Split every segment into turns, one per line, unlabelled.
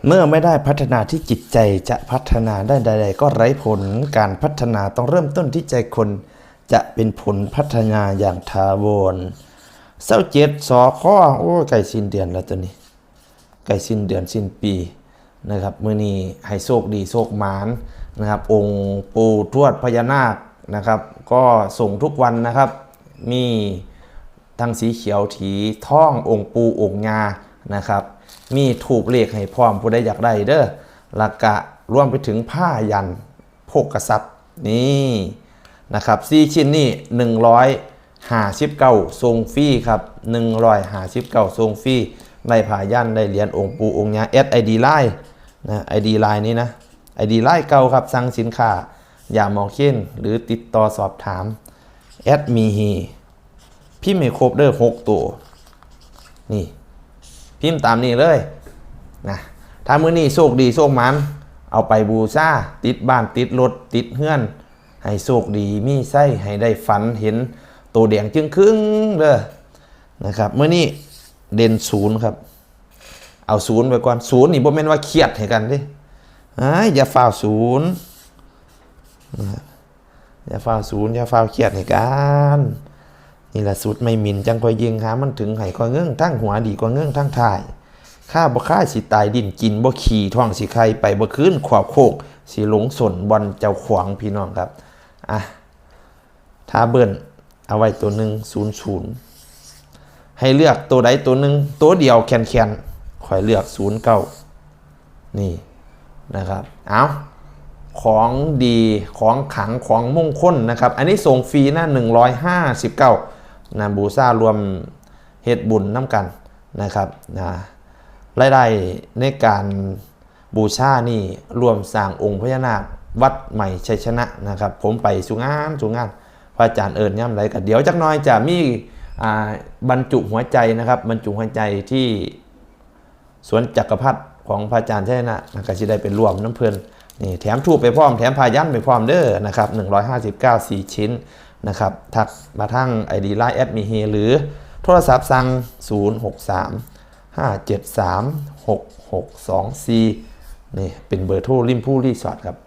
เมื่อไม่ได้พัฒนาที่จิตใจจะพัฒนาได้ใดๆก็ไร้ผลการพัฒนาต้องเริ่มต้นที่ใจคนจะเป็นผลพัฒนาอย่างถาวร27 สค.โอ้ใกล้สิ้นเดือนแล้วตัวนี้ใกล้สิ้นเดือนสิ้นปีนะครับมื้อนี้ให้โชคดีโชคหมานนะครับองค์ปู่ทวดพญานาคนะครับก็ส่งทุกวันนะครับมีทั้งสีเขียวถีท่ององค์ปู่องค์ญานะครับมีถูกเลขให้พร้อมผู้ใดอยากได้เด้อลักกะรวมไปถึงผ้ายันโภกทรัพย์นี่นะครับ4ชิ้นนี่159ทรงฟรีครับ159ทรงฟรีได้ผ้ายันได้เหรียญองค์ปู่องค์ญา ID Line นะ ID Line นี้นะ ID Line เก่าครับสั่งสินค้าอย่ามองเค้นหรือติดต่อสอบถามมีฮีพี่ไม่ครบเด้อ6ตัวนี่พิมพ์ตามนี้เลยนะถ้ามื้อนี้โชคดีโชคมันเอาไปบูชาติดบ้านติดรถติดเฮือนให้โชคดีมีไส้ให้ได้ฝันเห็นตัวแดงจึงครึ่งเด้อนะครับมื้อนี้เด่น0ครับเอา0ไปก่อน0นี่บ่แม่นว่าเครียดให้กันดิอย่าฟ้าว0อย่าฟ้าว0อย่าฟ้าวเครียดให้กันนี่แหละสุดไม่มินจังค่อยยิงหามันถึงไห้ก็เงื่องทั้งหัวดีกว่าเงื่องทั้งท้ายข้าบ่ค่าสิตายดินกินบ่ขี่ท้องสิไข่ไปบ่คืนขวบโคกสิหลงสนบอลเจ้าขวางพี่น้องครับถ้าเบิ้นเอาไว้ตัวหนึ่ง00ให้เลือกตัวใดตัวหนึ่งตัวเดียวแคนๆค่อยเลือก09นี่นะครับเอาของดีของขังของมงคลนะครับอันนี้ส่งฟรีนะ159นะบูชารวมเฮ็ดบุญน้ำกันนะครับรายได้ในการบูชานี่รวมสร้างองค์พญานาควัดใหม่ชัยชนะนะครับผมไปสุงานพระอาจารย์เอิญย่ำไรกันเดี๋ยวจักหน่อยจะมีบรรจุหัวใจนะครับบรรจุหัวใจที่สวนจักรพรรดิของพระอาจารย์ชัยชนะก็จะได้เป็นรวมน้ำเพลินนี่แถมทูบไปพร้อมแถมพายันไปพร้อมเด้อนะครับ159 4ชิ้นนะครับทักมาทั้ง ID Line มีเฮหรือโทรศัพท์สั่ง063 573 6624นี่เป็นเบอร์โทรริมผู้รีสอร์ทครับ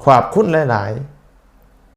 ขอบคุณหลายๆ